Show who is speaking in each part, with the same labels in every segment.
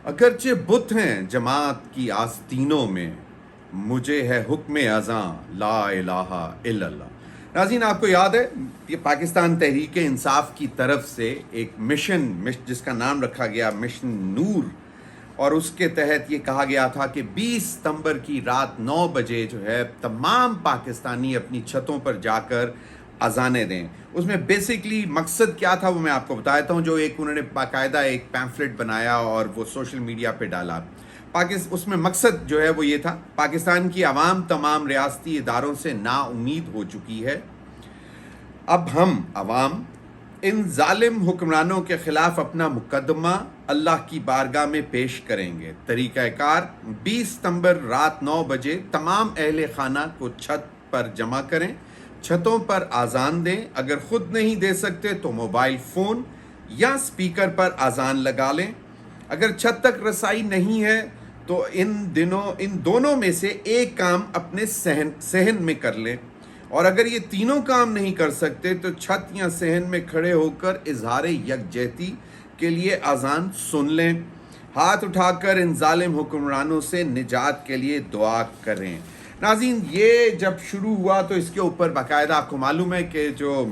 Speaker 1: اگرچہ بت ہیں جماعت کی آستینوں میں، مجھے ہے حکم اذاں لا الہ الا اللہ۔ ناظرین، آپ کو یاد ہے یہ پاکستان تحریک انصاف کی طرف سے ایک مشن جس کا نام رکھا گیا مشن نور، اور اس کے تحت یہ کہا گیا تھا کہ 20 ستمبر کی رات 9 بجے جو ہے تمام پاکستانی اپنی چھتوں پر جا کر اذانیں دیں۔ اس میں بیسکلی مقصد کیا تھا وہ میں آپ کو بتا دیتا ہوں، جو ایک انہوں نے باقاعدہ ایک پیمفلٹ بنایا اور وہ سوشل میڈیا پہ ڈالا۔ اس میں مقصد جو ہے وہ یہ تھا، پاکستان کی عوام تمام ریاستی اداروں سے نا امید ہو چکی ہے، اب ہم عوام ان ظالم حکمرانوں کے خلاف اپنا مقدمہ اللہ کی بارگاہ میں پیش کریں گے۔ طریقہ کار 20 ستمبر رات 9 بجے تمام اہل خانہ کو چھت پر جمع کریں، چھتوں پر اذان دیں، اگر خود نہیں دے سکتے تو موبائل فون یا سپیکر پر اذان لگا لیں، اگر چھت تک رسائی نہیں ہے تو ان دونوں میں سے ایک کام اپنے صحن میں کر لیں، اور اگر یہ تینوں کام نہیں کر سکتے تو چھت یا صحن میں کھڑے ہو کر اظہار یکجہتی کے لیے اذان سن لیں، ہاتھ اٹھا کر ان ظالم حکمرانوں سے نجات کے لیے دعا کریں۔ ناظرین، یہ جب شروع ہوا تو اس کے اوپر باقاعدہ آپ کو معلوم ہے کہ جو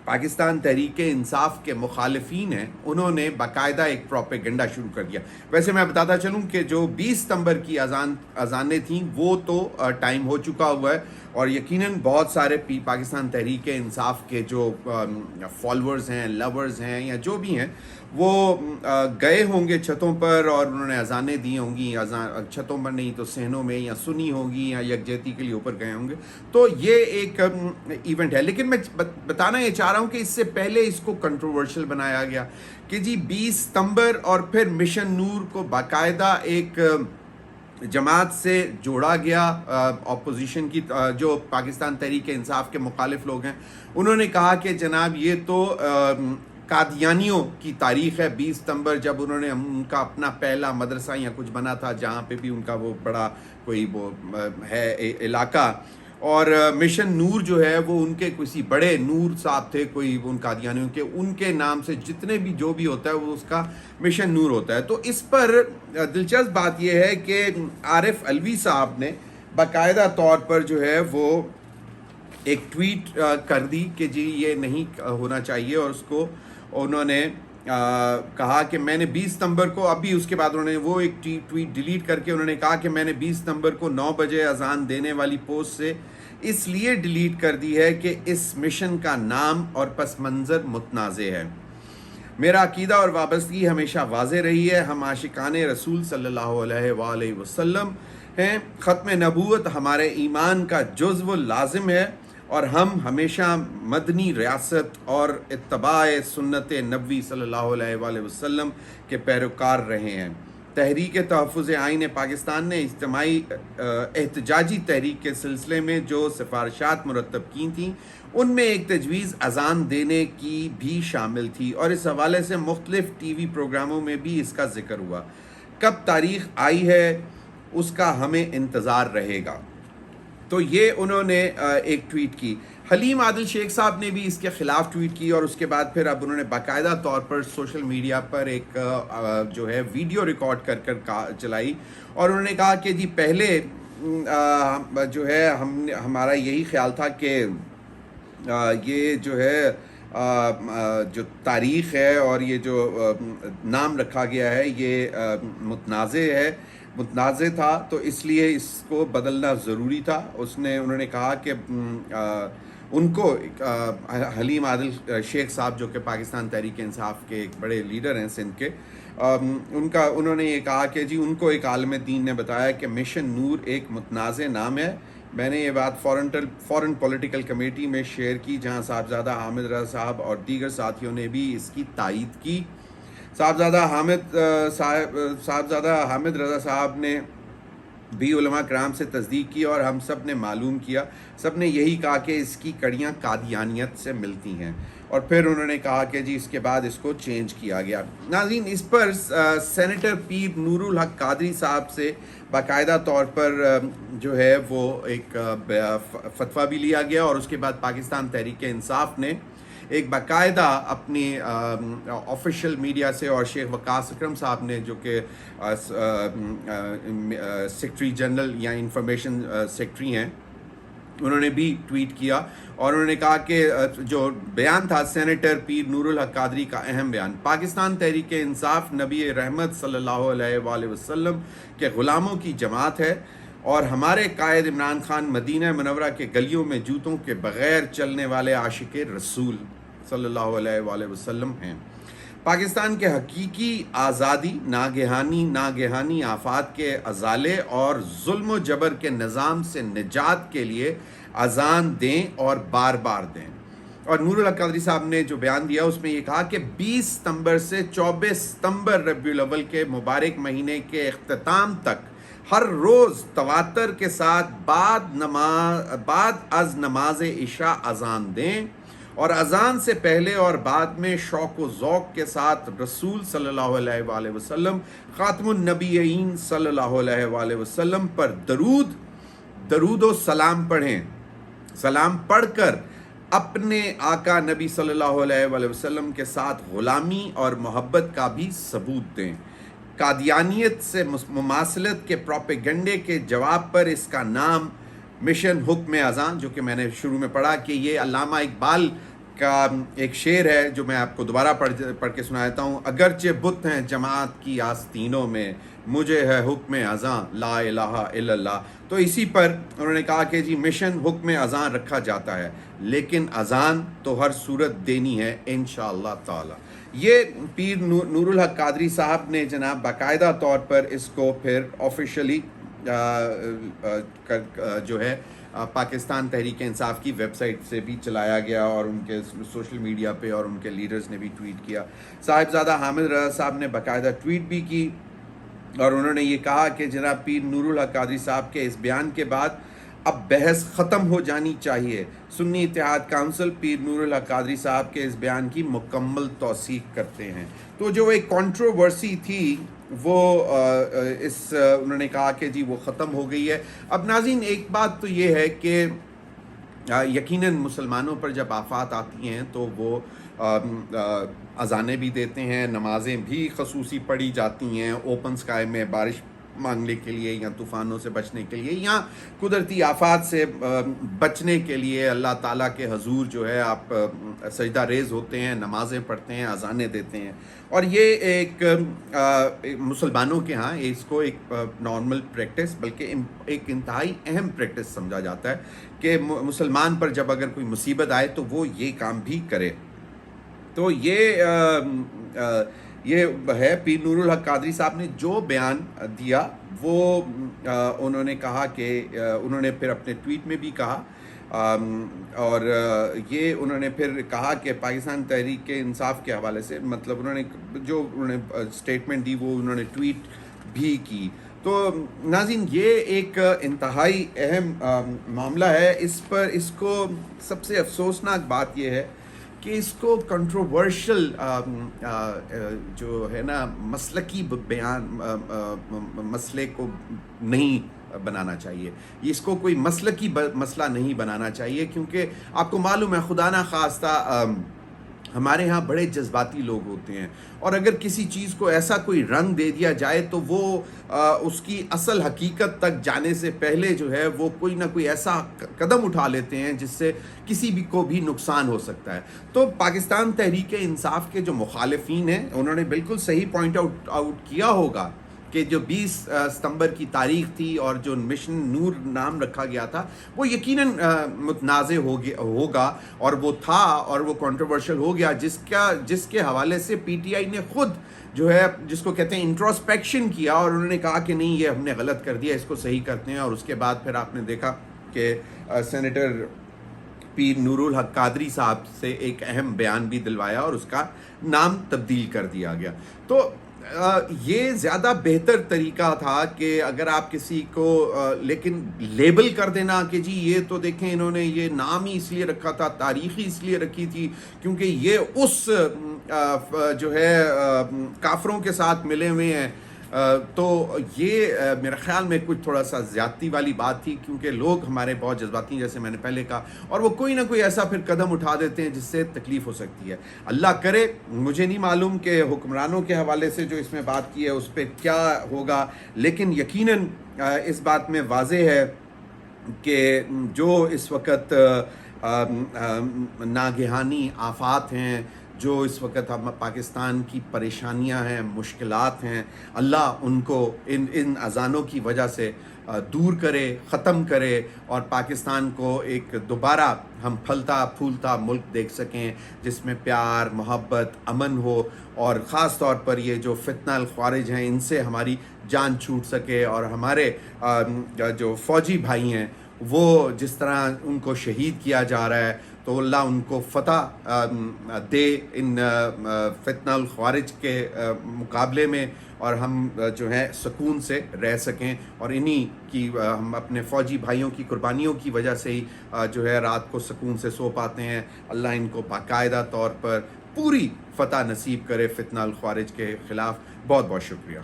Speaker 1: پاکستان تحریک انصاف کے مخالفین ہیں انہوں نے باقاعدہ ایک پروپیگنڈا شروع کر دیا۔ ویسے میں بتاتا چلوں کہ جو 20 ستمبر کی اذانیں تھیں وہ تو ٹائم ہو چکا ہوا ہے، اور یقیناً بہت سارے پاکستان تحریک انصاف کے جو فالورز ہیں، لورز ہیں یا جو بھی ہیں، وہ گئے ہوں گے چھتوں پر اور انہوں نے اذانیں دی ہوں گی، چھتوں پر نہیں تو صحنوں میں، یا سنی ہوگی یا یکجہتی کے لیے اوپر گئے ہوں گے۔ تو یہ ایک ایونٹ ہے، لیکن میں بتانا یہ چاہ رہا ہوں کہ اس سے پہلے اس کو کنٹروورشل بنایا گیا کہ جی 20 ستمبر اور پھر مشن نور کو باقاعدہ ایک جماعت سے جوڑا گیا، اپوزیشن کی جو پاکستان تحریک انصاف کے مخالف لوگ ہیں انہوں نے کہا کہ جناب یہ تو قادیانیوں کی تاریخ ہے، 20 ستمبر جب انہوں نے ان کا اپنا پہلا مدرسہ یا کچھ بنا تھا جہاں پہ بھی ان کا وہ بڑا کوئی وہ ہے علاقہ، اور مشن نور جو ہے وہ ان کے کسی بڑے نور صاحب تھے کوئی ان قادیانیوں کے، ان کے نام سے جتنے بھی جو بھی ہوتا ہے وہ اس کا مشن نور ہوتا ہے۔ تو اس پر دلچسپ بات یہ ہے کہ عارف علوی صاحب نے باقاعدہ طور پر جو ہے وہ ایک ٹویٹ کر دی کہ جی یہ نہیں ہونا چاہیے، اور اس کو انہوں نے کہا کہ میں نے 20 ستمبر کو، ابھی اس کے بعد انہوں نے وہ ایک ٹویٹ ڈیلیٹ کر کے انہوں نے کہا کہ میں نے 20 ستمبر کو 9 بجے اذان دینے والی پوسٹ سے اس لیے ڈیلیٹ کر دی ہے کہ اس مشن کا نام اور پس منظر متنازع ہے، میرا عقیدہ اور وابستگی ہمیشہ واضح رہی ہے، ہم عاشقان رسول صلی اللہ علیہ وآلہ وسلم ہیں، ختم نبوت ہمارے ایمان کا جزو و لازم ہے، اور ہم ہمیشہ مدنی ریاست اور اتباع سنت نبوی صلی اللہ علیہ وآلہ وسلم کے پیروکار رہے ہیں۔ تحریک تحفظ آئین پاکستان نے اجتماعی احتجاجی تحریک کے سلسلے میں جو سفارشات مرتب کی تھیں ان میں ایک تجویز اذان دینے کی بھی شامل تھی، اور اس حوالے سے مختلف ٹی وی پروگراموں میں بھی اس کا ذکر ہوا، کب تاریخ آئی ہے اس کا ہمیں انتظار رہے گا۔ تو یہ انہوں نے ایک ٹویٹ کی۔ حلیم عادل شیخ صاحب نے بھی اس کے خلاف ٹویٹ کی، اور اس کے بعد پھر اب انہوں نے باقاعدہ طور پر سوشل میڈیا پر ایک جو ہے ویڈیو ریکارڈ کر چلائی، اور انہوں نے کہا کہ جی پہلے جو ہے ہمارا یہی خیال تھا کہ یہ جو ہے جو تاریخ ہے اور یہ جو نام رکھا گیا ہے یہ متنازع تھا، تو اس لیے اس کو بدلنا ضروری تھا۔ انہوں نے کہا کہ ان کو حلیم عادل شیخ صاحب جو کہ پاکستان تحریک انصاف کے ایک بڑے لیڈر ہیں سندھ کے، انہوں نے یہ کہا کہ جی ان کو ایک عالم دین نے بتایا کہ مشن نور ایک متنازع نام ہے۔ میں نے یہ بات فورن پولیٹیکل کمیٹی میں شیئر کی جہاں صاحبزادہ حامد رضا صاحب اور دیگر ساتھیوں نے بھی اس کی تائید کی۔ صاحبزادہ حامد رضا صاحب نے بھی علماء کرام سے تصدیق کی، اور ہم سب نے معلوم کیا، سب نے یہی کہا کہ اس کی کڑیاں قادیانیت سے ملتی ہیں، اور پھر انہوں نے کہا کہ جی اس کے بعد اس کو چینج کیا گیا۔ ناظرین، اس پر سینیٹر پیر نور الحق قادری صاحب سے باقاعدہ طور پر جو ہے وہ ایک فتویٰ بھی لیا گیا، اور اس کے بعد پاکستان تحریک انصاف نے ایک باقاعدہ اپنی آفیشیل میڈیا سے، اور شیخ وقاص اکرم صاحب نے جو کہ سیکرٹری جنرل یا انفارمیشن سیکرٹری ہیں، انہوں نے بھی ٹویٹ کیا اور انہوں نے کہا کہ جو بیان تھا سینیٹر پیر نور الحق قادری کا اہم بیان، پاکستان تحریک انصاف نبی رحمت صلی اللہ علیہ وآلہ وسلم کے غلاموں کی جماعت ہے، اور ہمارے قائد عمران خان مدینہ منورہ کے گلیوں میں جوتوں کے بغیر چلنے والے عاشق رسول صلی اللہ علیہ وآلہ وسلم ہیں۔ پاکستان کے حقیقی آزادی ناگہانی آفات کے ازالے اور ظلم و جبر کے نظام سے نجات کے لیے اذان دیں اور بار بار دیں۔ اور نور الحق قادری صاحب نے جو بیان دیا اس میں یہ کہا کہ 20 ستمبر سے 24 ستمبر ربیع الاول کے مبارک مہینے کے اختتام تک ہر روز تواتر کے ساتھ بعد از نماز عشاء اذان دیں، اور اذان سے پہلے اور بعد میں شوق و ذوق کے ساتھ رسول صلی اللہ علیہ وآلہ وسلم، خاتم النبیین صلی اللہ علیہ وآلہ وسلم پر درود و سلام پڑھیں۔ سلام پڑھ کر اپنے آقا نبی صلی اللہ علیہ وآلہ وسلم کے ساتھ غلامی اور محبت کا بھی ثبوت دیں۔ قادیانیت سے مماثلت کے پروپیگنڈے کے جواب پر اس کا نام مشن حکم اذان، جو کہ میں نے شروع میں پڑھا کہ یہ علامہ اقبال کا ایک شعر ہے جو میں آپ کو دوبارہ پڑھ کے سنا دیتا ہوں۔ اگرچہ بت ہیں جماعت کی آستینوں میں، مجھے ہے حکم اذان لا الہ الا اللہ۔ تو اسی پر انہوں نے کہا کہ جی مشن حکم اذان رکھا جاتا ہے، لیکن اذان تو ہر صورت دینی ہے انشاءاللہ تعالی۔ یہ پیر نور الحق قادری صاحب نے جناب باقاعدہ طور پر اس کو پھر آفیشلی جو ہے پاکستان تحریک انصاف کی ویب سائٹ سے بھی چلایا گیا، اور ان کے سوشل میڈیا پہ اور ان کے لیڈرز نے بھی ٹویٹ کیا۔ صاحبزادہ حامد رضا صاحب نے باقاعدہ ٹویٹ بھی کی، اور انہوں نے یہ کہا کہ جناب پیر نور الحق قادری صاحب کے اس بیان کے بعد اب بحث ختم ہو جانی چاہیے۔ سنی اتحاد کونسل پیر نور الحق قادری صاحب کے اس بیان کی مکمل توثیق کرتے ہیں۔ تو جو ایک کنٹروورسی تھی وہ انہوں نے کہا کہ جی وہ ختم ہو گئی ہے۔ اب ناظرین ایک بات تو یہ ہے کہ یقیناً مسلمانوں پر جب آفات آتی ہیں تو وہ اذانیں بھی دیتے ہیں، نمازیں بھی خصوصی پڑھی جاتی ہیں اوپن سکائی میں بارش مانگنے کے لیے، یا طوفانوں سے بچنے کے لیے، یا قدرتی آفات سے بچنے کے لیے اللہ تعالیٰ کے حضور جو ہے آپ سجدہ ریز ہوتے ہیں، نمازیں پڑھتے ہیں، اذانیں دیتے ہیں۔ اور یہ ایک مسلمانوں کے ہاں اس کو ایک نارمل پریکٹس بلکہ ایک انتہائی اہم پریکٹس سمجھا جاتا ہے کہ مسلمان پر جب اگر کوئی مصیبت آئے تو وہ یہ کام بھی کرے۔ تو یہ ہے پیر نور الحق قادری صاحب نے جو بیان دیا وہ انہوں نے کہا کہ انہوں نے پھر اپنے ٹویٹ میں بھی کہا، اور یہ انہوں نے پھر کہا کہ پاکستان تحریک انصاف کے حوالے سے مطلب انہوں نے اسٹیٹمنٹ دی وہ انہوں نے ٹویٹ بھی کی۔ تو ناظرین یہ ایک انتہائی اہم معاملہ ہے، اس کو سب سے افسوسناک بات یہ ہے کہ اس کو کنٹروورشل جو ہے نا مسلکی بیان مسئلے کو نہیں بنانا چاہیے، اس کو کوئی مسلکی مسئلہ نہیں بنانا چاہیے، کیونکہ آپ کو معلوم ہے خدا نہ خواستہ ہمارے ہاں بڑے جذباتی لوگ ہوتے ہیں، اور اگر کسی چیز کو ایسا کوئی رنگ دے دیا جائے تو وہ اس کی اصل حقیقت تک جانے سے پہلے جو ہے وہ کوئی نہ کوئی ایسا قدم اٹھا لیتے ہیں جس سے کسی بھی کو بھی نقصان ہو سکتا ہے۔ تو پاکستان تحریک انصاف کے جو مخالفین ہیں انہوں نے بالکل صحیح پوائنٹ آؤٹ کیا ہوگا کہ جو 20 ستمبر کی تاریخ تھی اور جو مشن نور نام رکھا گیا تھا وہ یقیناً متنازع ہوگا، اور وہ تھا اور وہ کنٹروورشل ہو گیا، جس کے حوالے سے پی ٹی آئی نے خود جو ہے جس کو کہتے ہیں انٹروسپیکشن کیا، اور انہوں نے کہا کہ نہیں یہ ہم نے غلط کر دیا، اس کو صحیح کرتے ہیں۔ اور اس کے بعد پھر آپ نے دیکھا کہ سینیٹر پیر نور الحق قادری صاحب سے ایک اہم بیان بھی دلوایا اور اس کا نام تبدیل کر دیا گیا۔ تو یہ زیادہ بہتر طریقہ تھا کہ اگر آپ کسی کو لیکن لیبل کر دینا کہ جی یہ تو دیکھیں انہوں نے یہ نام ہی اس لیے رکھا تھا، تاریخی اس لیے رکھی تھی کیونکہ یہ اس جو ہے کافروں کے ساتھ ملے ہوئے ہیں تو یہ میرا خیال میں کچھ تھوڑا سا زیادتی والی بات تھی، کیونکہ لوگ ہمارے بہت جذباتی ہیں جیسے میں نے پہلے کہا، اور وہ کوئی نہ کوئی ایسا پھر قدم اٹھا دیتے ہیں جس سے تکلیف ہو سکتی ہے. اللہ کرے، مجھے نہیں معلوم کہ حکمرانوں کے حوالے سے جو اس میں بات کی ہے اس پہ کیا ہوگا، لیکن یقیناً اس بات میں واضح ہے کہ جو اس وقت ناگہانی آفات ہیں، جو اس وقت ہم پاکستان کی پریشانیاں ہیں، مشکلات ہیں، اللہ ان کو ان اذانوں کی وجہ سے دور کرے، ختم کرے، اور پاکستان کو ایک دوبارہ ہم پھلتا پھولتا ملک دیکھ سکیں جس میں پیار، محبت، امن ہو، اور خاص طور پر یہ جو فتنہ الخوارج ہیں ان سے ہماری جان چھوٹ سکے، اور ہمارے جو فوجی بھائی ہیں وہ جس طرح ان کو شہید کیا جا رہا ہے، تو اللہ ان کو فتح دے ان فتنہ الخوارج کے مقابلے میں، اور ہم جو ہے سکون سے رہ سکیں، اور انہی کی ہم اپنے فوجی بھائیوں کی قربانیوں کی وجہ سے ہی جو ہے رات کو سکون سے سو پاتے ہیں. اللہ ان کو باقاعدہ طور پر پوری فتح نصیب کرے فتنہ الخوارج کے خلاف. بہت بہت شکریہ.